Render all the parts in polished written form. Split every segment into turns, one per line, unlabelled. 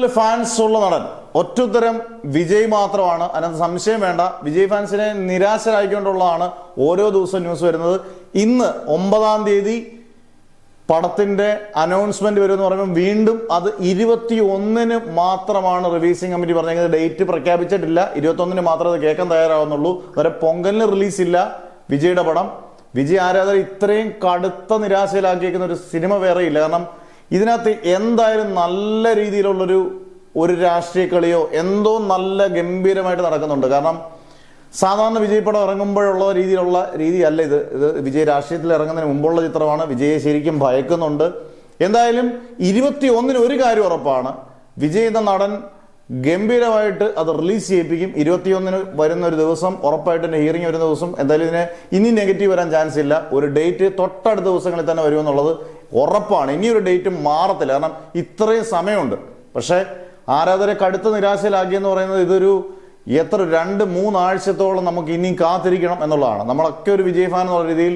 കൂടുതൽ ഫാൻസ് ഉള്ള നടൻ ഒറ്റുത്തരം വിജയ് മാത്രമാണ്. അതിനകത്ത് സംശയം വേണ്ട. വിജയ് ഫാൻസിനെ നിരാശരായിക്കൊണ്ടുള്ളതാണ് ഓരോ ദിവസവും ന്യൂസ് വരുന്നത്. ഇന്ന് 9-ാം തീയതി പടത്തിന്റെ അനൗൺസ്മെന്റ് വരുമെന്ന് പറയുമ്പോൾ വീണ്ടും അത് 21-ന് മാത്രമാണ് റിലീസിംഗ് കമ്മിറ്റി പറഞ്ഞത്. ഡേറ്റ് പ്രഖ്യാപിച്ചിട്ടില്ല. 21-ന് മാത്രമേ അത് കേൾക്കാൻ തയ്യാറാവുന്നുള്ളൂ. അതുവരെ പൊങ്കലിന് റിലീസില്ല വിജയുടെ പടം. വിജയ് ആരാധകർ ഇത്രയും കടുത്ത നിരാശയിലാക്കിയേക്കുന്ന ഒരു സിനിമ വേറെ ഇല്ല. കാരണം ഇതിനകത്ത് എന്തായാലും നല്ല രീതിയിലുള്ളൊരു രാഷ്ട്രീയ കളിയോ എന്തോ നല്ല ഗംഭീരമായിട്ട് നടക്കുന്നുണ്ട്. കാരണം സാധാരണ വിജയ് പടം ഇറങ്ങുമ്പോഴുള്ള രീതിയല്ല ഇത്. വിജയ് രാഷ്ട്രീയത്തിൽ ഇറങ്ങുന്നതിന് മുമ്പുള്ള ചിത്രമാണ്. വിജയെ ശരിക്കും ഭയക്കുന്നുണ്ട്. എന്തായാലും 21-ന് ഒരു കാര്യം ഉറപ്പാണ്, വിജയ് എന്ന നടൻ ഗംഭീരമായിട്ട് അത് റിലീസ് ചെയ്യിപ്പിക്കും. 21-ന് വരുന്ന ഒരു ദിവസം ഉറപ്പായിട്ട് ഹിയറിംഗ് വരുന്ന ദിവസം എന്തായാലും ഇതിന് ഇനി നെഗറ്റീവ് വരാൻ ചാൻസ് ഇല്ല. ഒരു ഡേറ്റ് തൊട്ടടുത്ത ദിവസങ്ങളിൽ തന്നെ വരുമെന്നുള്ളത് ഉറപ്പാണ്. ഇനിയൊരു ഡേറ്റ് മാറത്തില്ല. കാരണം ഇത്രയും സമയമുണ്ട്. പക്ഷേ ആരാധകരെ കടുത്ത നിരാശയിലാക്കിയെന്ന് പറയുന്നത് ഇതൊരു 2-3 ആഴ്ചത്തോളം നമുക്ക് ഇനിയും കാത്തിരിക്കണം എന്നുള്ളതാണ്. നമ്മളൊക്കെ ഒരു വിജയ് ഫാൻ എന്നുള്ള രീതിയിൽ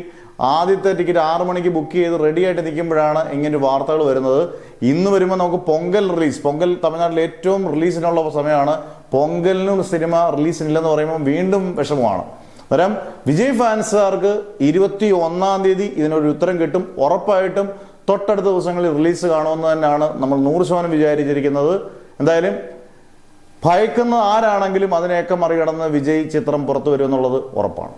ആദ്യത്തെ ടിക്കറ്റ് 6 മണിക്ക് ബുക്ക് ചെയ്ത് റെഡി ആയിട്ട് നിൽക്കുമ്പോഴാണ് ഇങ്ങനെ വാർത്തകൾ വരുന്നത്. ഇന്ന് വരുമ്പോൾ നമുക്ക് പൊങ്കൽ തമിഴ്നാട്ടിലെ ഏറ്റവും റിലീസിനുള്ള സമയമാണ്. പൊങ്കലിനും സിനിമ റിലീസിനില്ലെന്ന് പറയുമ്പോൾ വീണ്ടും വിഷമമാണ്. അന്നേരം വിജയ് ഫാൻസുകാർക്ക് 21-ാം തീയതി ഇതിനൊരു ഉത്തരം കിട്ടും. ഉറപ്പായിട്ടും തൊട്ടടുത്ത ദിവസങ്ങളിൽ റിലീസ് കാണുമെന്ന് തന്നെയാണ് നമ്മൾ 100% വിചാരിച്ചിരിക്കുന്നത്. എന്തായാലും ഭയക്കുന്ന ആരാണെങ്കിലും അതിനെയൊക്കെ മറികടന്ന് വിജയ് ചിത്രം പുറത്തു വരുമെന്നുള്ളത് ഉറപ്പാണ്.